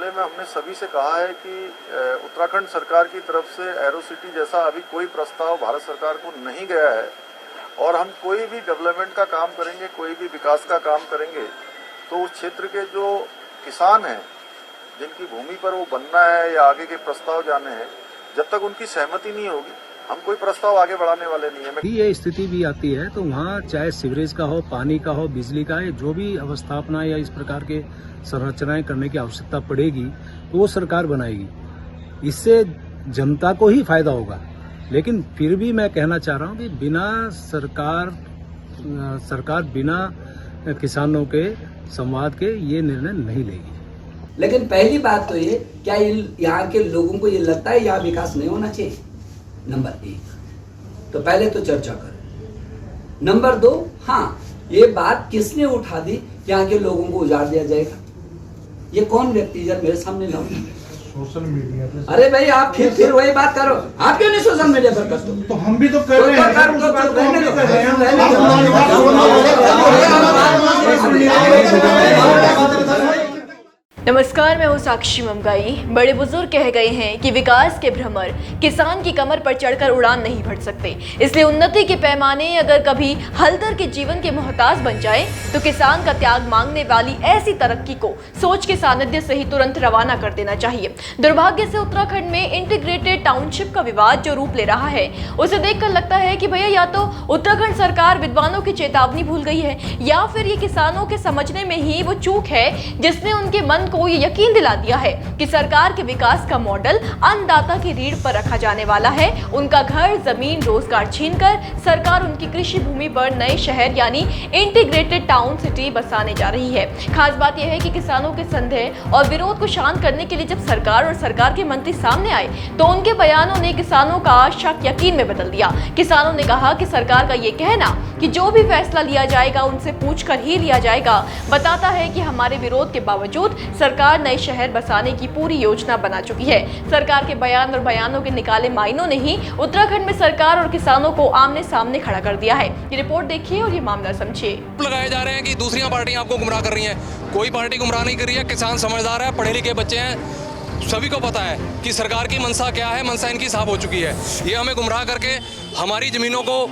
मामले में हमने सभी से कहा है कि उत्तराखंड सरकार की तरफ से एरो सिटी जैसा अभी कोई प्रस्ताव भारत सरकार को नहीं गया है और हम कोई भी डेवलपमेंट का काम करेंगे, कोई भी विकास का काम करेंगे तो उस क्षेत्र के जो किसान हैं जिनकी भूमि पर वो बनना है या आगे के प्रस्ताव जाने हैं, जब तक उनकी सहमति नहीं होगी हम कोई प्रस्ताव आगे बढ़ाने वाले नहीं है। ये स्थिति भी आती है तो वहाँ चाहे सीवरेज का हो, पानी का हो, बिजली का है, जो भी अवस्थापना या इस प्रकार के संरचनाएं करने की आवश्यकता पड़ेगी तो वो सरकार बनाएगी। इससे जनता को ही फायदा होगा। लेकिन फिर भी मैं कहना चाह रहा हूँ कि बिना सरकार बिना किसानों के संवाद के ये निर्णय नहीं लेगी। लेकिन पहली बात तो ये, क्या यहाँ के लोगों को ये लगता है यहाँ विकास नहीं होना चाहिए? नंबर 1 तो पहले तो चर्चा करें। नंबर 2, हाँ, ये बात किसने उठा दी यहाँ के लोगों को उजाड़ दिया जाएगा? ये कौन व्यक्ति जब मेरे सामने लाओ? सोशल मीडिया पे। अरे भाई आप फिर वही बात करो। आप क्यों नहीं सोशल मीडिया पर करते हो? तो हम भी तो कर रहे हैं। नमस्कार, मैं हूँ साक्षी ममगाई। बड़े बुजुर्ग कह गए हैं कि विकास के भ्रमर किसान की कमर पर चढ़कर उड़ान नहीं भर सकते। इसलिए उन्नति के पैमाने अगर कभी हलदर के जीवन के मोहताज बन जाए तो किसान का त्याग मांगने वाली ऐसी तरक्की को सोच के सानिध्य से ही तुरंत रवाना कर देना चाहिए। दुर्भाग्य से उत्तराखंड में इंटीग्रेटेड टाउनशिप का विवाद जो रूप ले रहा है उसे देखकर लगता है कि भैया या तो उत्तराखंड सरकार विद्वानों की चेतावनी भूल गई है या फिर ये किसानों के समझने में ही वो चूक है जिसने उनके मन को ये यकीन दिला दिया है कि सरकार के विकास का मॉडल अन्नदाता की रीढ़ पर रखा जाने वाला है। उनका घर, जमीन, रोजगार छीनकर सरकार उनकी कृषि भूमि पर नए शहर यानी इंटीग्रेटेड टाउन सिटी बसाने जा रही है। खास बात यह है कि किसानों के संदेह और विरोध को शांत करने के लिए जब सरकार और सरकार के मंत्री सामने आए तो उनके बयानों ने किसानों का शक यकीन में बदल दिया। किसानों ने कहा कि सरकार का ये कहना कि जो भी फैसला लिया जाएगा उनसे पूछकर ही लिया जाएगा बताता है कि हमारे विरोध के बावजूद सरकार नए शहर बसाने की पूरी योजना बना चुकी है। सरकार के बयान और बयानों के निकाले मायनों ने ही उत्तराखंड में सरकार और किसानों को आमने सामने खड़ा कर दिया है। ये रिपोर्ट देखिए और ये मामला समझिए। लगाए जा रहे हैं कि दूसरी पार्टियां आपको गुमराह कर रही हैं। कोई पार्टी गुमराह नहीं कर रही है। किसान समझदार है, पढ़े लिखे बच्चे हैं, सभी को पता है कि सरकार की मंशा क्या है। मंशा इनकी साफ हो चुकी है। ये हमें गुमराह करके हमारी जमीनों को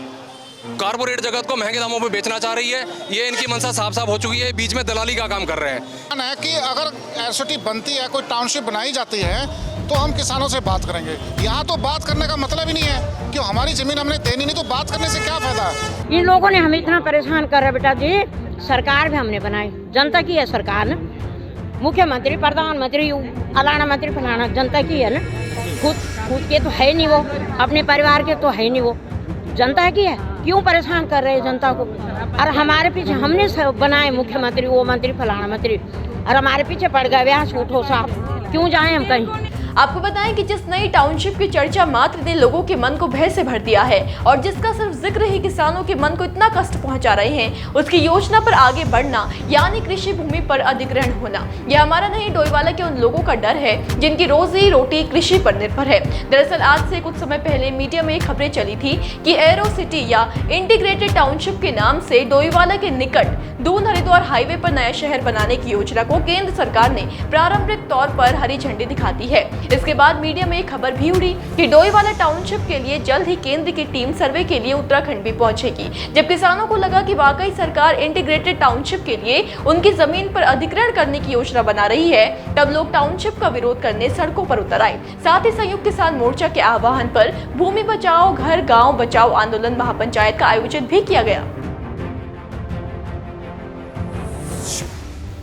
कारपोरेट जगत को महंगे दामों पे बेचना चाह रही है। ये इनकी मंशा साफ साफ हो चुकी है। बीच में दलाली का काम कर रहे हैं कि अगर एसओटी बनती है, कोई टाउनशिप बनाई जाती है तो हम किसानों से बात करेंगे। यहाँ तो बात करने का मतलब ही नहीं है कि हमारी जमीन हमने देनी नहीं, तो बात करने से क्या फायदा है? इन लोगों ने हमें इतना परेशान कर रहा बेटा जी। सरकार भी हमने बनाई, जनता की है सरकार ना। मुख्यमंत्री, प्रधानमंत्री, अलाना मंत्री, फलाना जनता की है ना। खुद के तो है नहीं वो, अपने परिवार के तो है नहीं वो, जनता की है। क्यों परेशान कर रहे हैं जनता को? और हमारे पीछे हमने बनाए मुख्यमंत्री, वो मंत्री, फलाना मंत्री, और हमारे पीछे पड़ गए व्यास उठो साहब। क्यों जाएं हम कहीं? आपको बताएं कि जिस नई टाउनशिप की चर्चा मात्र ने लोगों के मन को भय से भर दिया है और जिसका सिर्फ जिक्र ही किसानों के मन को इतना कष्ट पहुंचा रहे हैं, उसकी योजना पर आगे बढ़ना यानी कृषि भूमि पर अधिग्रहण होना, यह हमारा नहीं डोईवाला के उन लोगों का डर है जिनकी रोजी रोटी कृषि पर निर्भर है। दरअसल आज से कुछ समय पहले मीडिया में खबरें चली थी कि एरो सिटी या इंटीग्रेटेड टाउनशिप के नाम से डोईवाला के निकट दून हरिद्वार हाईवे पर नया शहर बनाने की योजना को केंद्र सरकार ने प्रारंभिक तौर पर हरी झंडी दिखाती है। इसके बाद मीडिया में एक खबर भी उड़ी कि डोईवाला टाउनशिप के लिए जल्द ही केंद्र की टीम सर्वे के लिए उत्तराखंड भी पहुंचेगी। जब किसानों को लगा कि वाकई सरकार इंटीग्रेटेड टाउनशिप के लिए उनकी जमीन पर अधिग्रहण करने की योजना बना रही है, तब लोग टाउनशिप का विरोध करने सड़कों पर उतर आए। साथ ही संयुक्त किसान मोर्चा के आह्वान पर भूमि बचाओ घर गाँव बचाओ आंदोलन महापंचायत का आयोजन भी किया गया।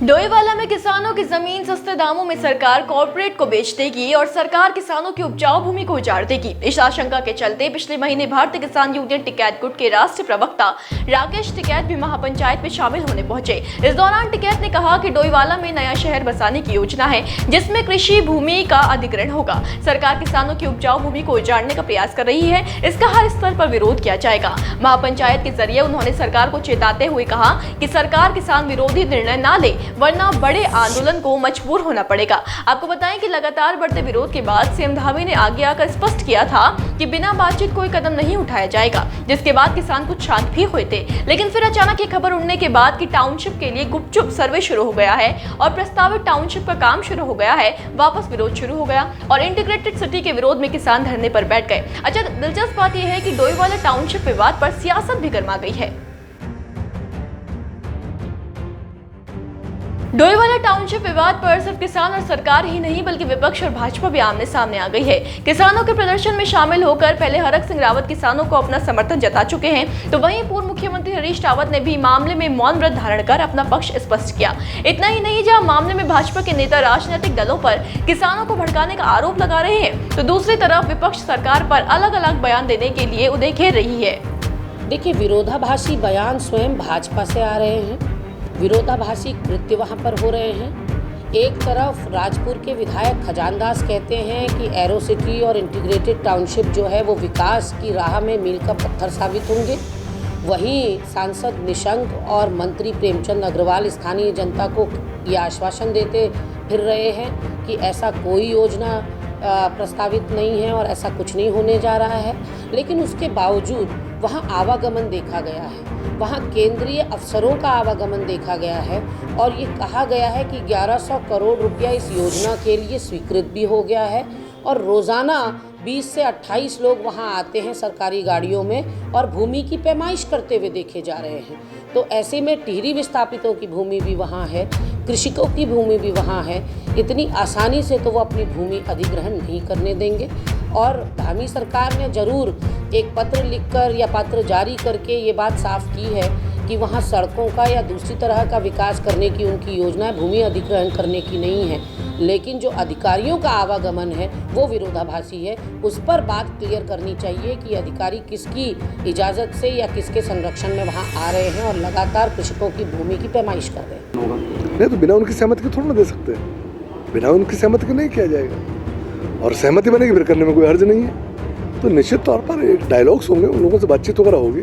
डोईवाला में किसानों की जमीन सस्ते दामों में सरकार कॉर्पोरेट को बेच देगी और सरकार किसानों की उपजाऊ भूमि को उजाड़ देगी। इस आशंका के चलते पिछले महीने भारतीय किसान यूनियन टिकैत गुट के राष्ट्रीय प्रवक्ता राकेश टिकैत भी महापंचायत में शामिल होने पहुंचे। इस दौरान टिकैत ने कहा कि डोईवाला में नया शहर बसाने की योजना है जिसमें कृषि भूमि का अधिग्रहण होगा। सरकार किसानों की उपजाऊ भूमि को उजाड़ने का प्रयास कर रही है, इसका हर स्तर पर विरोध किया जाएगा। महापंचायत के जरिए उन्होंने सरकार को चेताते हुए कहा कि सरकार किसान विरोधी निर्णय न ले वरना बड़े आंदोलन को मजबूर होना पड़ेगा। आपको बताएं कि लगातार बढ़ते विरोध के बाद सीएम धामी ने आगे आकर स्पष्ट किया था कि बिना बातचीत कोई कदम नहीं उठाया जाएगा, जिसके बाद किसान कुछ शांत भी हुए थे। लेकिन फिर अचानक ये खबर उड़ने के बाद कि टाउनशिप के लिए गुपचुप सर्वे शुरू हो गया है और प्रस्तावित टाउनशिप का काम शुरू हो गया है, वापस विरोध शुरू हो गया और इंटीग्रेटेड सिटी के विरोध में किसान धरने पर बैठ गए। अच्छा, दिलचस्प बात यह है कि डोईवाला टाउनशिप विवाद पर सियासत भी गर्मा गई है। डोईवाला टाउनशिप विवाद पर सिर्फ किसान और सरकार ही नहीं बल्कि विपक्ष और भाजपा भी आमने सामने आ गई है। किसानों के प्रदर्शन में शामिल होकर पहले हरक सिंह रावत किसानों को अपना समर्थन जता चुके हैं, तो वहीं पूर्व मुख्यमंत्री हरीश रावत ने भी मामले में मौन व्रत धारण कर अपना पक्ष स्पष्ट किया। इतना ही नहीं, जहां मामले में भाजपा के नेता राजनीतिक दलों पर किसानों को भड़काने का आरोप लगा रहे हैं, तो दूसरी तरफ विपक्ष सरकार पर अलग अलग बयान देने के लिए उन्हें घेर रही है। देखिए, विरोधाभासी बयान स्वयं भाजपा से आ रहे हैं, विरोधाभासी कृत्य वहाँ पर हो रहे हैं। एक तरफ राजपुर के विधायक खजानदास कहते हैं कि एरो सिटी और इंटीग्रेटेड टाउनशिप जो है वो विकास की राह में मील का पत्थर साबित होंगे। वहीं सांसद निशंक और मंत्री प्रेमचंद अग्रवाल स्थानीय जनता को ये आश्वासन देते फिर रहे हैं कि ऐसा कोई योजना प्रस्तावित नहीं है और ऐसा कुछ नहीं होने जा रहा है। लेकिन उसके बावजूद वहाँ आवागमन देखा गया है, वहाँ केंद्रीय अफसरों का आवागमन देखा गया है और ये कहा गया है कि 1100 करोड़ रुपया इस योजना के लिए स्वीकृत भी हो गया है और रोज़ाना 20 से 28 लोग वहाँ आते हैं सरकारी गाड़ियों में और भूमि की पैमाइश करते हुए देखे जा रहे हैं। तो ऐसे में टिहरी विस्थापितों की भूमि भी वहाँ है, कृषकों की भूमि भी वहाँ है। इतनी आसानी से तो वो अपनी भूमि अधिग्रहण नहीं करने देंगे और धामी सरकार ने ज़रूर एक पत्र लिखकर या पत्र जारी करके ये बात साफ की है कि वहाँ सड़कों का या दूसरी तरह का विकास करने की उनकी योजना है, भूमि अधिग्रहण करने की नहीं है। लेकिन जो अधिकारियों का आवागमन है वो विरोधाभासी है। उस पर बात क्लियर करनी चाहिए कि अधिकारी किसकी इजाज़त से या किसके संरक्षण में वहाँ आ रहे हैं और लगातार कृषकों की भूमि की पैमाइश कर रहे हैं। नहीं तो बिना उनकी सहमति के थोड़ा ना दे सकते, बिना उनकी सहमति के नहीं किया जाएगा और सहमति बनेगी फिर करने में कोई हर्ज नहीं है। तो निश्चित तौर पर एक डायलॉग्स होंगे, उन लोगों से बातचीत वगैरह होगी,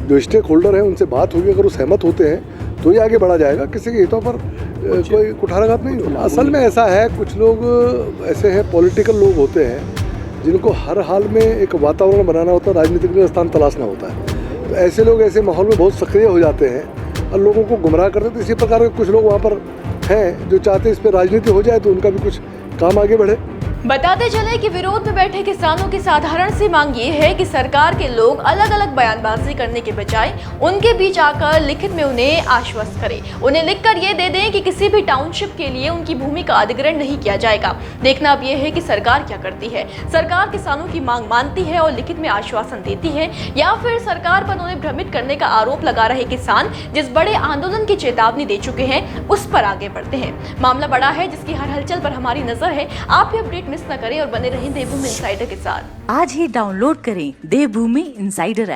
जो स्टेक होल्डर हैं उनसे बात होगी। अगर वो सहमत होते हैं तो ये आगे बढ़ा जाएगा, किसी के हितों पर कोई कुठाराघात नहीं होगा। असल में ऐसा है, कुछ लोग ऐसे हैं, पॉलिटिकल लोग होते हैं जिनको हर हाल में एक वातावरण बनाना होता है, राजनीतिक स्थान तलाशना होता है। तो ऐसे लोग ऐसे माहौल में बहुत सक्रिय हो जाते हैं और लोगों को गुमराह करते हैं। तो इसी प्रकार के कुछ लोग वहाँ पर हैं जो चाहते हैं इस पर राजनीति हो जाए तो उनका भी कुछ काम आगे बढ़े। बताते चले कि विरोध में बैठे किसानों की साधारण सी मांग ये है कि सरकार के लोग अलग अलग बयानबाजी करने के बजाय उनके बीच आकर लिखित में उन्हें आश्वस्त करें। उन्हें लिखकर ये दे दें कि किसी भी टाउनशिप के लिए उनकी भूमि का अधिग्रहण नहीं किया जाएगा। देखना अब ये है कि सरकार क्या करती है। सरकार किसानों की मांग मानती है और लिखित में आश्वासन देती है, या फिर सरकार पर उन्हें भ्रमित करने का आरोप लगा रहे किसान जिस बड़े आंदोलन की चेतावनी दे चुके हैं उस पर आगे बढ़ते हैं। मामला बड़ा है जिसकी हर हलचल पर हमारी नजर है। आप भी अपडेट मिस न करें और बने रहें देवभूमि इंसाइडर के साथ। आज ही डाउनलोड करें देवभूमि इंसाइडर ऐप।